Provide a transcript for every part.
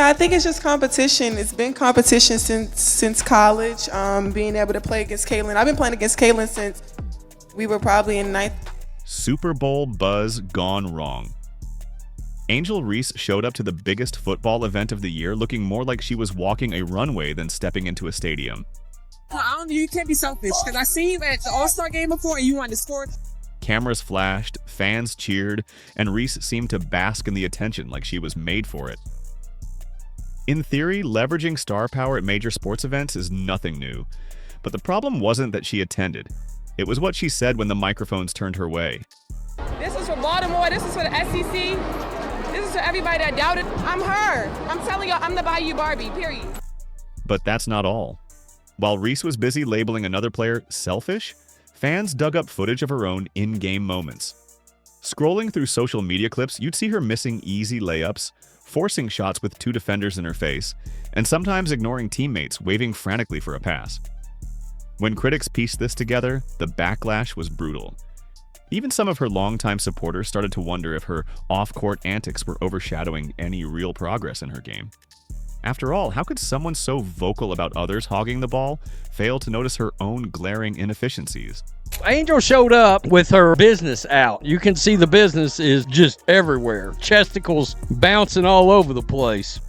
Yeah, I think it's just competition. It's been competition since college. Being able to play against Caitlin. I've been playing against Caitlin since we were probably in ninth. Super Bowl buzz gone wrong. Angel Reese showed up to the biggest football event of the year looking more like she was walking a runway than stepping into a stadium. You can't be selfish, because I seen you at the All-Star game before and you wanted to score. Cameras flashed, fans cheered, and Reese seemed to bask in the attention like she was made for it. In theory, leveraging star power at major sports events is nothing new. But the problem wasn't that she attended. It was what she said when the microphones turned her way. This is for Baltimore. This is for the SEC. This is for everybody that doubted. I'm her. I'm telling y'all, I'm the Bayou Barbie, period. But that's not all. While Reese was busy labeling another player selfish, fans dug up footage of her own in-game moments. Scrolling through social media clips, you'd see her missing easy layups, forcing shots with two defenders in her face, and sometimes ignoring teammates waving frantically for a pass. When critics pieced this together, the backlash was brutal. Even some of her longtime supporters started to wonder if her off-court antics were overshadowing any real progress in her game. After all, how could someone so vocal about others hogging the ball fail to notice her own glaring inefficiencies? Angel showed up with her business out. You can see the business is just everywhere. Chesticles bouncing all over the place.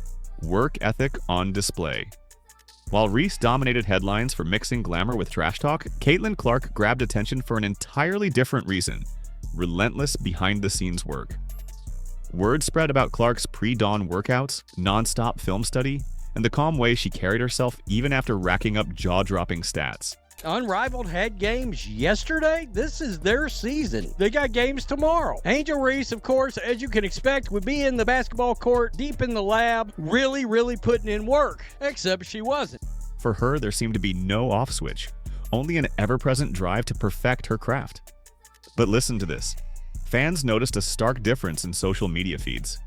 Work ethic on display. While Reese dominated headlines for mixing glamour with trash talk, Caitlin Clark grabbed attention for an entirely different reason: relentless behind-the-scenes work. Word spread about Clark's pre-dawn workouts, non-stop film study, and the calm way she carried herself even after racking up jaw-dropping stats. Unrivaled had games yesterday. This is their season. They got games tomorrow. Angel Reese, of course, as you can expect, would be in the basketball court, deep in the lab, really putting in work. Except she wasn't. For her, there seemed to be no off switch, only an ever-present drive to perfect her craft. But listen to this. Fans noticed a stark difference in social media feeds.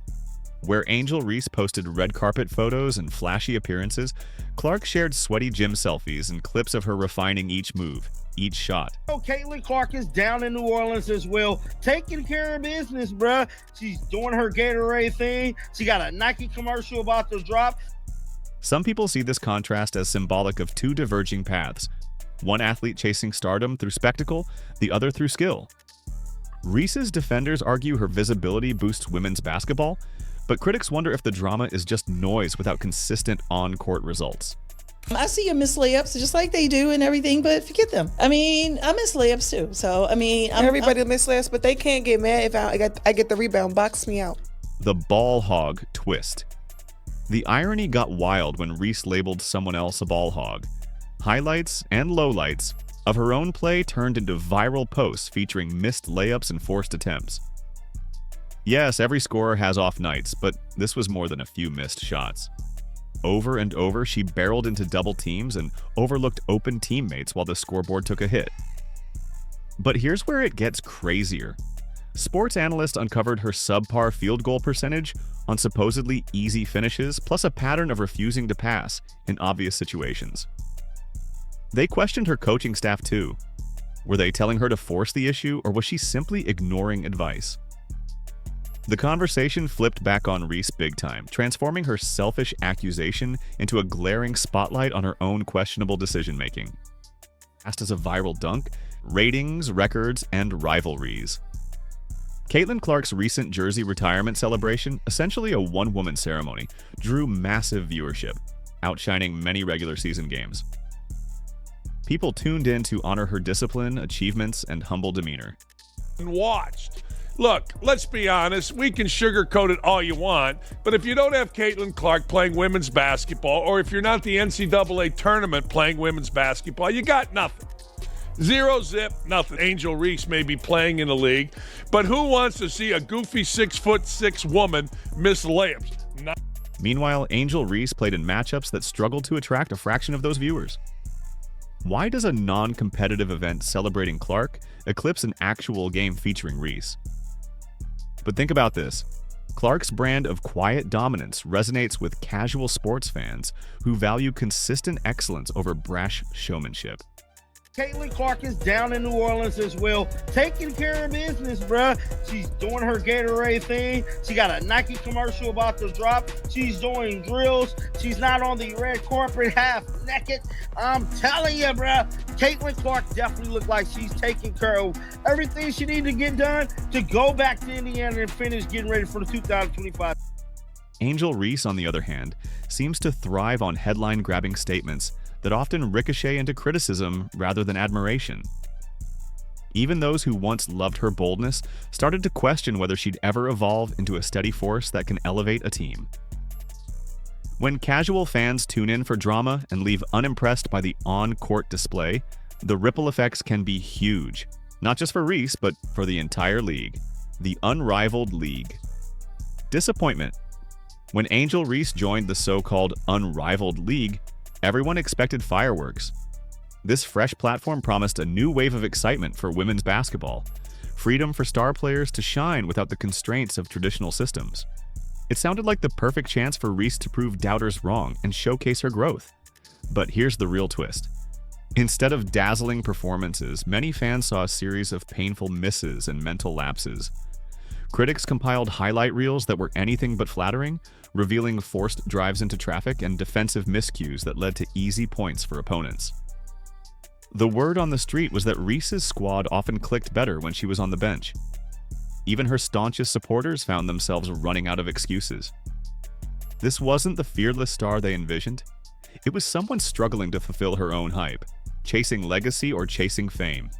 Where Angel Reese posted red carpet photos and flashy appearances, Clark shared sweaty gym selfies and clips of her refining each move, each shot. Caitlin Clark is down in New Orleans as well, taking care of business, bruh. She's doing her Gatorade thing. She got a Nike commercial about to drop. Some people see this contrast as symbolic of two diverging paths, one athlete chasing stardom through spectacle, the other through skill. Reese's defenders argue her visibility boosts women's basketball, but critics wonder if the drama is just noise without consistent on-court results. I see you miss layups just like they do and everything, but forget them. I mean, I miss layups too. So, I mean, Everybody miss layups, but they can't get mad if I get the rebound, box me out. The ball hog twist. The irony got wild when Reese labeled someone else a ball hog. Highlights and lowlights of her own play turned into viral posts featuring missed layups and forced attempts. Yes, every scorer has off nights, but this was more than a few missed shots. Over and over, she barreled into double teams and overlooked open teammates while the scoreboard took a hit. But here's where it gets crazier. Sports analysts uncovered her subpar field goal percentage on supposedly easy finishes, plus a pattern of refusing to pass in obvious situations. They questioned her coaching staff too. Were they telling her to force the issue, or was she simply ignoring advice? The conversation flipped back on Reese big time, transforming her selfish accusation into a glaring spotlight on her own questionable decision-making. Cast as a viral dunk, ratings, records, and rivalries. Caitlin Clark's recent jersey retirement celebration, essentially a one-woman ceremony, drew massive viewership, outshining many regular season games. People tuned in to honor her discipline, achievements, and humble demeanor. Watched. Look, let's be honest, we can sugarcoat it all you want, but if you don't have Caitlin Clark playing women's basketball, or if you're not the NCAA tournament playing women's basketball, you got nothing. Zero zip, nothing. Angel Reese may be playing in the league, but who wants to see a goofy 6'6" woman miss layups? Meanwhile, Angel Reese played in matchups that struggled to attract a fraction of those viewers. Why does a non-competitive event celebrating Clark eclipse an actual game featuring Reese? But think about this. Clark's brand of quiet dominance resonates with casual sports fans who value consistent excellence over brash showmanship. Caitlin Clark is down in New Orleans as well, taking care of business, bruh. She's doing her Gatorade thing. She got a Nike commercial about to drop. She's doing drills. She's not on the red carpet half naked. I'm telling you, bruh, Caitlin Clark definitely looked like she's taking care of everything she needed to get done to go back to Indiana and finish getting ready for the 2025. Angel Reese, on the other hand, seems to thrive on headline-grabbing statements that often ricochet into criticism rather than admiration. Even those who once loved her boldness started to question whether she'd ever evolve into a steady force that can elevate a team. When casual fans tune in for drama and leave unimpressed by the on-court display, the ripple effects can be huge, not just for Reese, but for the entire league. The unrivaled league. Disappointment. When Angel Reese joined the so-called unrivaled league, everyone expected fireworks. This fresh platform promised a new wave of excitement for women's basketball, freedom for star players to shine without the constraints of traditional systems. It sounded like the perfect chance for Reese to prove doubters wrong and showcase her growth. But here's the real twist. Instead of dazzling performances, many fans saw a series of painful misses and mental lapses. Critics compiled highlight reels that were anything but flattering, revealing forced drives into traffic and defensive miscues that led to easy points for opponents. The word on the street was that Reese's squad often clicked better when she was on the bench. Even her staunchest supporters found themselves running out of excuses. This wasn't the fearless star they envisioned. It was someone struggling to fulfill her own hype, chasing legacy or chasing fame.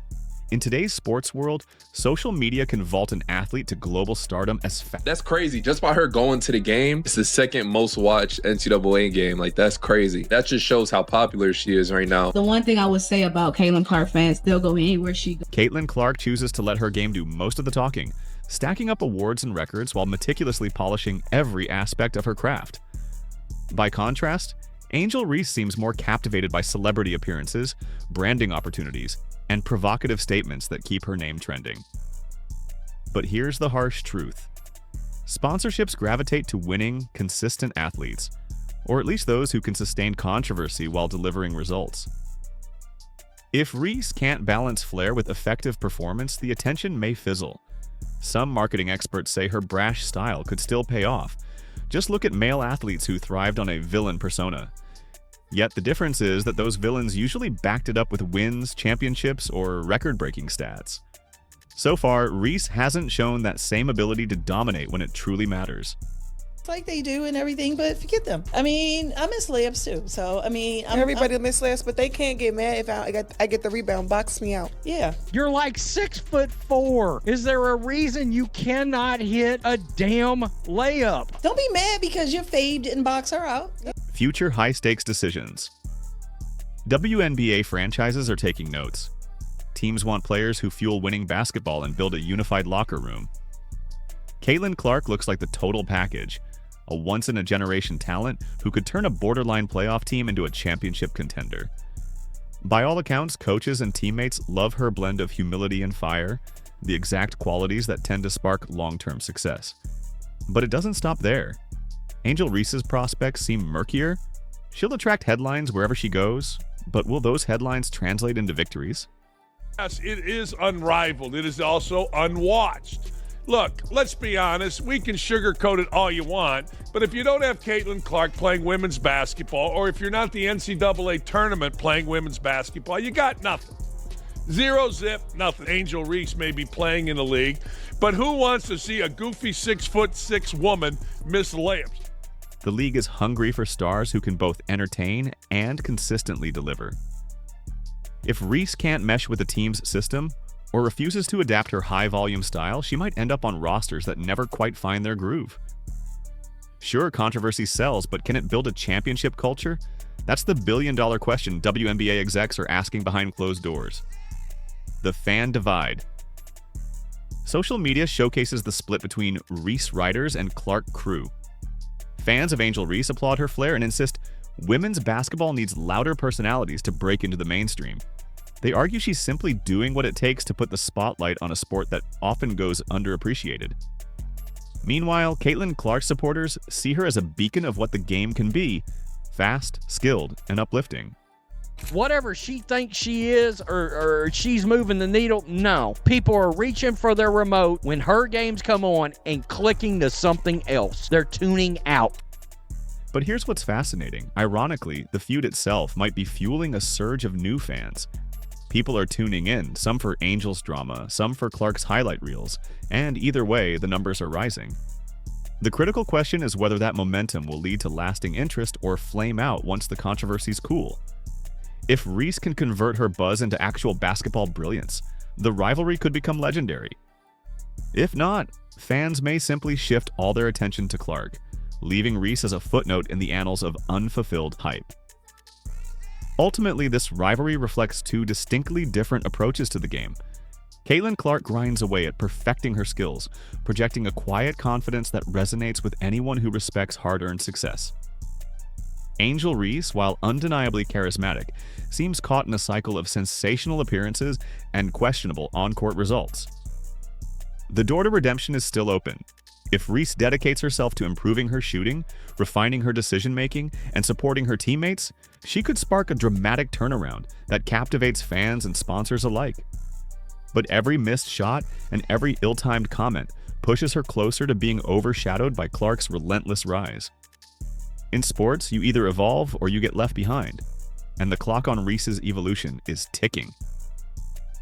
In today's sports world, social media can vault an athlete to global stardom as fast. That's crazy. Just by her going to the game, it's the second most watched NCAA game. Like, that's crazy. That just shows how popular she is right now. The one thing I would say about Caitlin Clark fans, they'll go anywhere she goes. Caitlin Clark chooses to let her game do most of the talking, stacking up awards and records while meticulously polishing every aspect of her craft. By contrast, Angel Reese seems more captivated by celebrity appearances, branding opportunities, and provocative statements that keep her name trending. But here's the harsh truth. Sponsorships gravitate to winning, consistent athletes, or at least those who can sustain controversy while delivering results. If Reese can't balance flair with effective performance, the attention may fizzle. Some marketing experts say her brash style could still pay off. Just look at male athletes who thrived on a villain persona. Yet the difference is that those villains usually backed it up with wins, championships, or record-breaking stats. So far, Reese hasn't shown that same ability to dominate when it truly matters. Like they do and everything, but forget them. I mean, I miss layups too. So, I mean, Everybody miss layups, but they can't get mad if I get the rebound. Box me out. yeah. You're like 6'4". Is there a reason you cannot hit a damn layup? Don't be mad because your fade didn't box her out. Future high-stakes decisions. WNBA franchises are taking notes. Teams want players who fuel winning basketball and build a unified locker room. Caitlin Clark looks like the total package, a once-in-a-generation talent who could turn a borderline playoff team into a championship contender. By all accounts, coaches and teammates love her blend of humility and fire, the exact qualities that tend to spark long-term success. But it doesn't stop there. Angel Reese's prospects seem murkier. She'll attract headlines wherever she goes, but will those headlines translate into victories? Yes, it is unrivaled. It is also unwatched. Look, let's be honest. We can sugarcoat it all you want, but if you don't have Caitlin Clark playing women's basketball, or if you're not the NCAA tournament playing women's basketball, you got nothing. Zero zip, nothing. Angel Reese may be playing in the league, but who wants to see a goofy 6'6" woman miss layups? The league is hungry for stars who can both entertain and consistently deliver. If Reese can't mesh with the team's system, or refuses to adapt her high-volume style, she might end up on rosters that never quite find their groove. Sure, controversy sells, but can it build a championship culture? That's the billion-dollar question WNBA execs are asking behind closed doors. The fan divide. Social media showcases the split between Reese writers and Clark crew. Fans of Angel Reese applaud her flair and insist women's basketball needs louder personalities to break into the mainstream. They argue she's simply doing what it takes to put the spotlight on a sport that often goes underappreciated. Meanwhile, Caitlin Clark supporters see her as a beacon of what the game can be: fast, skilled, and uplifting. whatever she thinks she is or she's moving the needle. No. People are reaching for their remote when her games come on and clicking to something else. They're tuning out. But here's what's fascinating. Ironically, the feud itself might be fueling a surge of new fans. People are tuning in, some for Angel's drama, some for Clark's highlight reels, and either way, the numbers are rising. The critical question is whether that momentum will lead to lasting interest or flame out once the controversy's cool. If Reese can convert her buzz into actual basketball brilliance, the rivalry could become legendary. If not, fans may simply shift all their attention to Clark, leaving Reese as a footnote in the annals of unfulfilled hype. Ultimately, this rivalry reflects two distinctly different approaches to the game. Caitlin Clark grinds away at perfecting her skills, projecting a quiet confidence that resonates with anyone who respects hard-earned success. Angel Reese, while undeniably charismatic, seems caught in a cycle of sensational appearances and questionable on-court results. The door to redemption is still open. If Reese dedicates herself to improving her shooting, refining her decision-making, and supporting her teammates, she could spark a dramatic turnaround that captivates fans and sponsors alike. But every missed shot and every ill-timed comment pushes her closer to being overshadowed by Clark's relentless rise. In sports, you either evolve or you get left behind, and the clock on Reese's evolution is ticking.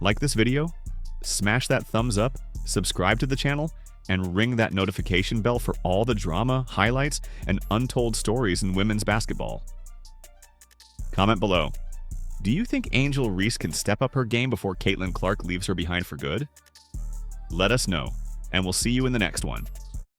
Like this video? Smash that thumbs up, subscribe to the channel, and ring that notification bell for all the drama, highlights, and untold stories in women's basketball. Comment below. Do you think Angel Reese can step up her game before Caitlin Clark leaves her behind for good? Let us know, and we'll see you in the next one.